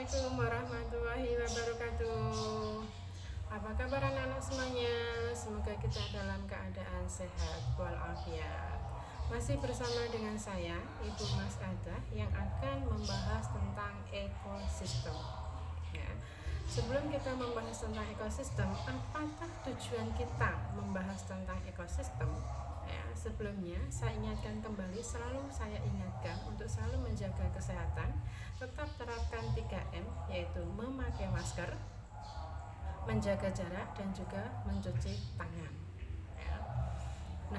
Assalamualaikum warahmatullahi wabarakatuh. Apa kabar anak-anak semuanya? Semoga kita dalam keadaan sehat walafiat. Masih bersama dengan saya, Ibu Mas Ada, yang akan membahas tentang ekosistem. Ya. Sebelum kita membahas tentang ekosistem, apakah tujuan kita membahas tentang ekosistem? Ya, sebelumnya saya ingatkan kembali, selalu saya ingatkan untuk selalu menjaga kesehatan, tetap terapkan 3M, yaitu memakai masker, menjaga jarak, dan juga mencuci tangan. Ya.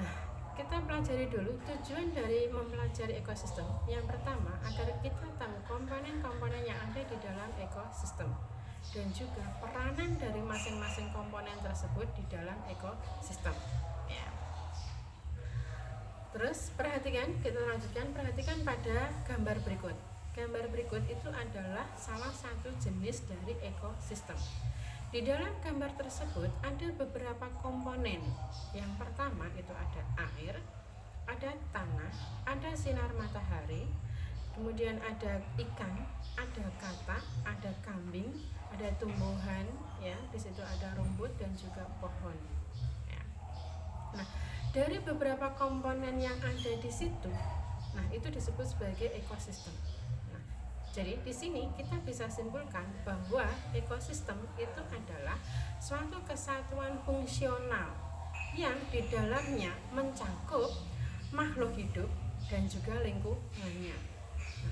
Nah, kita pelajari dulu tujuan dari mempelajari ekosistem. Yang pertama, agar kita tahu komponen-komponen yang ada di dalam ekosistem dan juga peranan dari masing-masing komponen tersebut di dalam ekosistem. Ya. Terus kita lanjutkan, perhatikan pada gambar berikut. Gambar berikut itu adalah salah satu jenis dari ekosistem. Di dalam gambar tersebut ada beberapa komponen. Yang pertama itu ada air, ada tanah, ada sinar matahari, kemudian ada ikan, ada kata, ada kambing, ada tumbuhan, ya, di situ ada rumput dan juga pohon. Ya. Nah, dari beberapa komponen yang ada di situ, nah itu disebut sebagai ekosistem. Nah, jadi di sini kita bisa simpulkan bahwa ekosistem itu adalah suatu kesatuan fungsional yang di dalamnya mencakup makhluk hidup dan juga lingkungannya.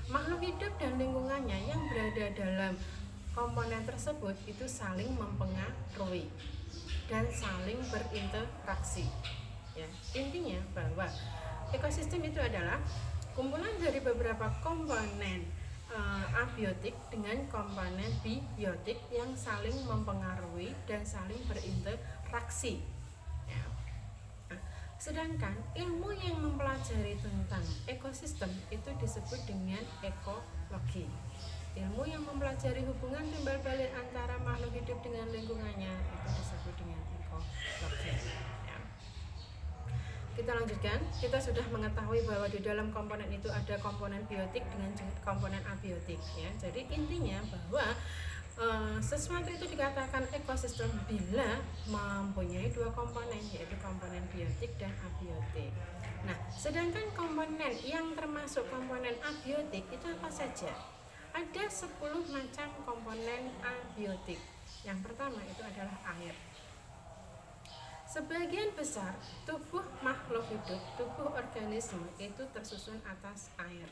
Makhluk hidup dan lingkungannya yang berada dalam komponen tersebut itu saling mempengaruhi dan saling berinteraksi. Ya, intinya bahwa ekosistem itu adalah kumpulan dari beberapa komponen abiotik dengan komponen biotik yang saling mempengaruhi dan saling berinteraksi. Ya. Nah, sedangkan ilmu yang mempelajari tentang ekosistem itu disebut dengan ekologi. Ilmu yang mempelajari hubungan timbal balik antara makhluk hidup dengan lingkungannya itu disebut dengan ekologi. Kita lanjutkan, kita sudah mengetahui bahwa di dalam komponen itu ada komponen biotik dengan komponen abiotik, ya. Jadi intinya bahwa sesuatu itu dikatakan ekosistem bila mempunyai dua komponen, yaitu komponen biotik dan abiotik. Nah, sedangkan komponen yang termasuk komponen abiotik itu apa saja? Ada 10 macam komponen abiotik. Yang pertama itu adalah air. Sebagian besar tubuh makhluk hidup, tubuh organisme itu tersusun atas air.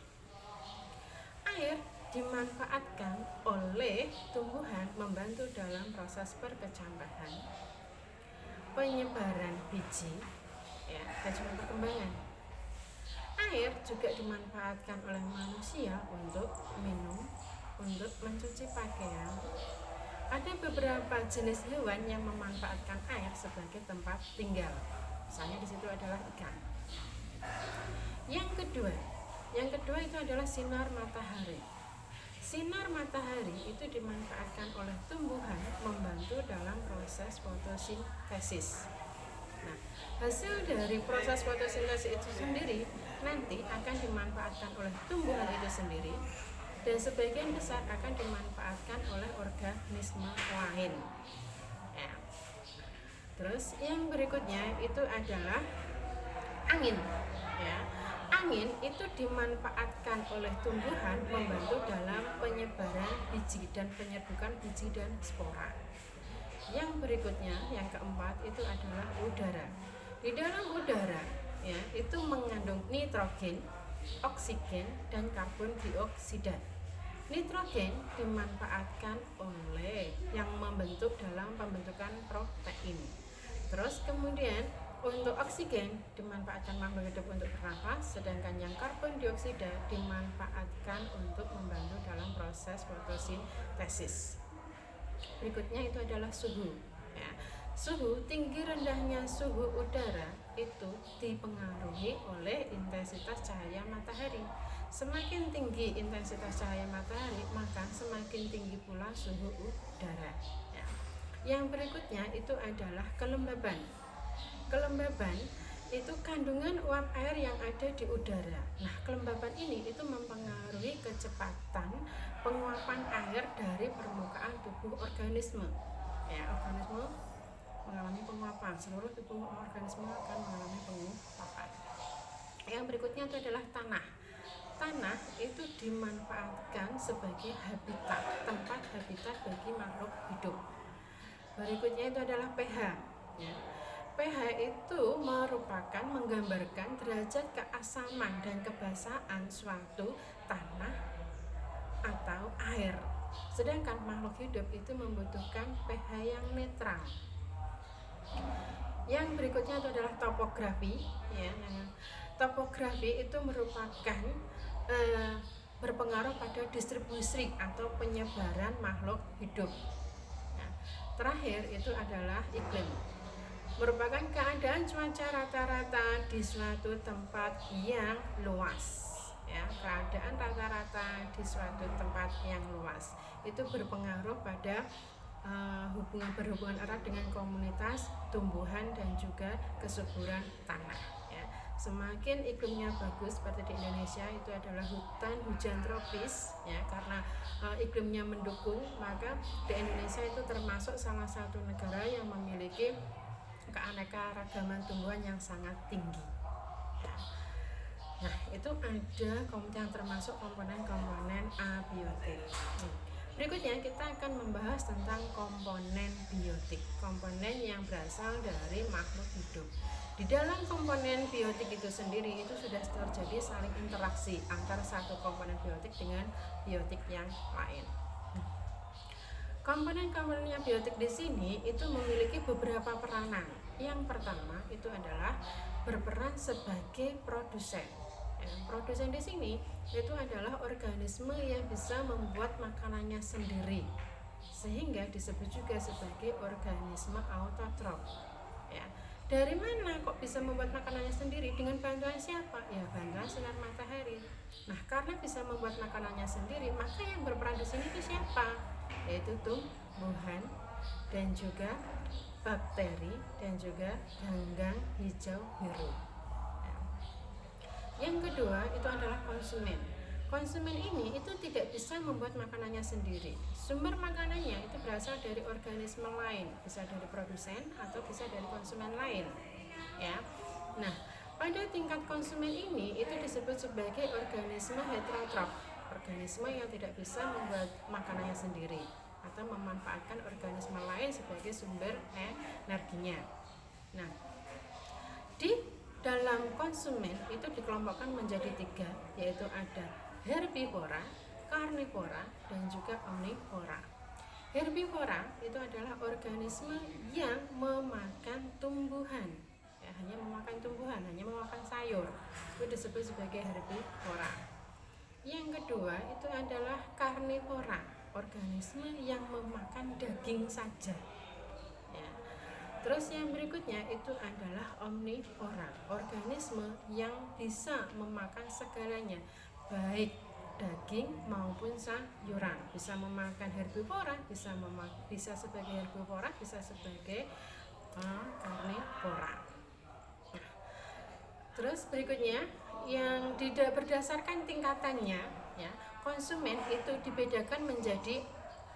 Air dimanfaatkan oleh tumbuhan membantu dalam proses perkecambahan, penyebaran biji, ya, dan perkembangan. Air juga dimanfaatkan oleh manusia untuk minum, untuk mencuci pakaian. Ada beberapa jenis hewan yang memanfaatkan air sebagai tempat tinggal. Misalnya di situ adalah ikan. Yang kedua itu adalah sinar matahari. Sinar matahari itu dimanfaatkan oleh tumbuhan membantu dalam proses fotosintesis. Nah, hasil dari proses fotosintesis itu sendiri nanti akan dimanfaatkan oleh tumbuhan itu sendiri, dan sebagian besar akan dimanfaatkan oleh organisme lain. Ya. Terus yang berikutnya itu adalah angin. Ya. Angin itu dimanfaatkan oleh tumbuhan membantu dalam penyebaran biji dan penyerbukan biji dan spora. Yang berikutnya, yang keempat itu adalah udara. Di dalam udara, ya, itu mengandung nitrogen, oksigen, dan karbon dioksida. Nitrogen dimanfaatkan oleh yang membentuk dalam pembentukan protein. Terus kemudian untuk oksigen dimanfaatkan makhluk hidup untuk bernafas, sedangkan yang karbon dioksida dimanfaatkan untuk membantu dalam proses fotosintesis. Berikutnya itu adalah suhu. Ya. Suhu, tinggi rendahnya suhu udara itu dipengaruhi oleh intensitas cahaya matahari. Semakin tinggi intensitas cahaya matahari, maka semakin tinggi pula suhu udara. Ya. Yang berikutnya itu adalah kelembaban. Kelembaban itu kandungan uap air yang ada di udara. Nah, kelembapan ini itu mempengaruhi kecepatan penguapan air dari permukaan tubuh organisme. Ya, organisme mengalami penguapan, seluruh tubuh organisme akan mengalami penguapan. Yang berikutnya itu adalah tanah. Tanah itu dimanfaatkan sebagai habitat, tempat habitat bagi makhluk hidup. Berikutnya itu adalah pH. Ya. pH itu merupakan menggambarkan derajat keasaman dan kebasahan suatu tanah atau air. Sedangkan makhluk hidup itu membutuhkan pH yang netral. Yang berikutnya itu adalah topografi. Ya. Topografi itu merupakan berpengaruh pada distribusi atau penyebaran makhluk hidup. Nah, terakhir itu adalah iklim. Merupakan keadaan cuaca rata-rata di suatu tempat yang luas. Ya, keadaan rata-rata di suatu tempat yang luas itu berpengaruh pada berhubungan erat dengan komunitas, tumbuhan dan juga kesuburan tanah. Ya. Semakin iklimnya bagus seperti di Indonesia itu adalah hutan hujan tropis, ya, karena iklimnya mendukung, maka di Indonesia itu termasuk salah satu negara yang memiliki keanekaragaman tumbuhan yang sangat tinggi. Nah, itu ada yang termasuk komponen-komponen abiotik. Berikutnya kita akan membahas tentang komponen biotik, komponen yang berasal dari makhluk hidup. Di dalam komponen biotik itu sendiri itu sudah terjadi saling interaksi antara satu komponen biotik dengan biotik yang lain. Komponen-komponen biotik di sini itu memiliki beberapa peranan. Yang pertama itu adalah berperan sebagai produsen. Produsen di sini itu adalah organisme yang bisa membuat makanannya sendiri, sehingga disebut juga sebagai organisme autotrof. Ya. Dari mana kok bisa membuat makanannya sendiri? Dengan bantuan siapa? Ya, bantuan sinar matahari. Nah, karena bisa membuat makanannya sendiri, maka yang berperan di sini itu siapa? Yaitu tumbuhan dan juga bakteri dan juga ganggang hijau biru. Yang kedua itu adalah konsumen. Konsumen ini itu tidak bisa membuat makanannya sendiri. Sumber makanannya itu berasal dari organisme lain, bisa dari produsen atau bisa dari konsumen lain. Ya. Nah, pada tingkat konsumen ini itu disebut sebagai organisme heterotrof, organisme yang tidak bisa membuat makanannya sendiri atau memanfaatkan organisme lain sebagai sumber energinya. Nah, di dalam konsumen itu dikelompokkan menjadi 3, yaitu ada herbivora, karnivora, dan juga omnivora. Herbivora itu adalah organisme yang memakan tumbuhan, ya, hanya memakan tumbuhan, hanya memakan sayur, itu disebut sebagai herbivora. Yang kedua itu adalah karnivora, organisme yang memakan daging saja. Terus yang berikutnya itu adalah omnivora, organisme yang bisa memakan segalanya, baik daging maupun sayuran. Bisa memakan herbivora, bisa sebagai herbivora, bisa sebagai karnivora. Terus berikutnya yang tidak berdasarkan tingkatannya, ya, konsumen itu dibedakan menjadi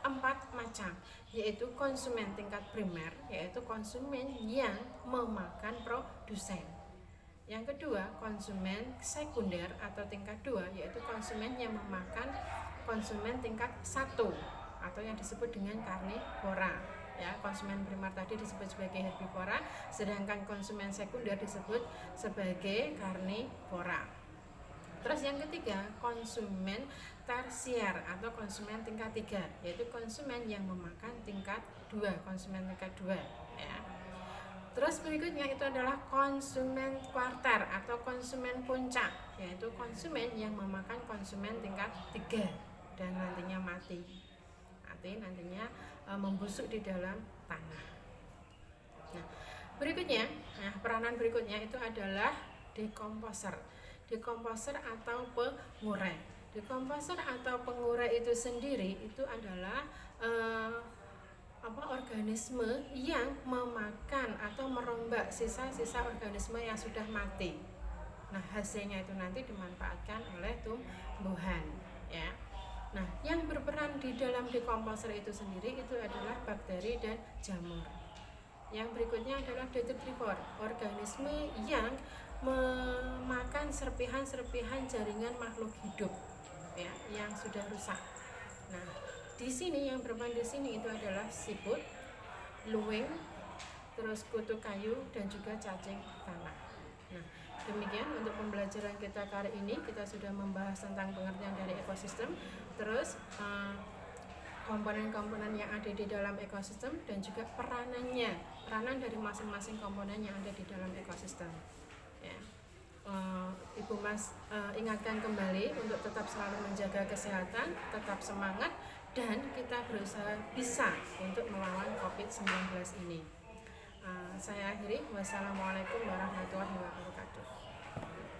4 macam, yaitu konsumen tingkat primer, yaitu konsumen yang memakan produsen. Yang kedua, konsumen sekunder atau tingkat 2, yaitu konsumen yang memakan konsumen tingkat 1 atau yang disebut dengan karnivora. Ya, konsumen primer tadi disebut sebagai herbivora, sedangkan konsumen sekunder disebut sebagai karnivora. Terus yang ketiga, konsumen tersier atau konsumen tingkat 3, yaitu konsumen yang memakan tingkat 2, konsumen tingkat 2, ya. Terus berikutnya itu adalah konsumen kuarter atau konsumen puncak, yaitu konsumen yang memakan konsumen tingkat 3 dan nantinya mati. Nantinya membusuk di dalam tanah. Nah, berikutnya, peranan berikutnya itu adalah dekomposer. Dekomposer atau pengurai. Dekomposer atau pengurai itu sendiri itu adalah organisme yang memakan atau merombak sisa-sisa organisme yang sudah mati. Nah, hasilnya itu nanti dimanfaatkan oleh tumbuhan, ya. Nah, yang berperan di dalam dekomposer itu sendiri itu adalah bakteri dan jamur. Yang berikutnya adalah detritivor, organisme yang memakan serpihan-serpihan jaringan makhluk hidup, ya, yang sudah rusak. Nah, di sini yang berperan di sini itu adalah siput, luwing, terus kutu kayu dan juga cacing tanah. Nah, demikian untuk pembelajaran kita kali ini. Kita sudah membahas tentang pengertian dari ekosistem, terus komponen-komponen yang ada di dalam ekosistem dan juga peranan dari masing-masing komponen yang ada di dalam ekosistem, ya. Ibu Mas ingatkan kembali untuk tetap selalu menjaga kesehatan, tetap semangat, dan kita berusaha bisa untuk melawan COVID-19 ini. Saya akhiri. Wassalamualaikum warahmatullahi wabarakatuh.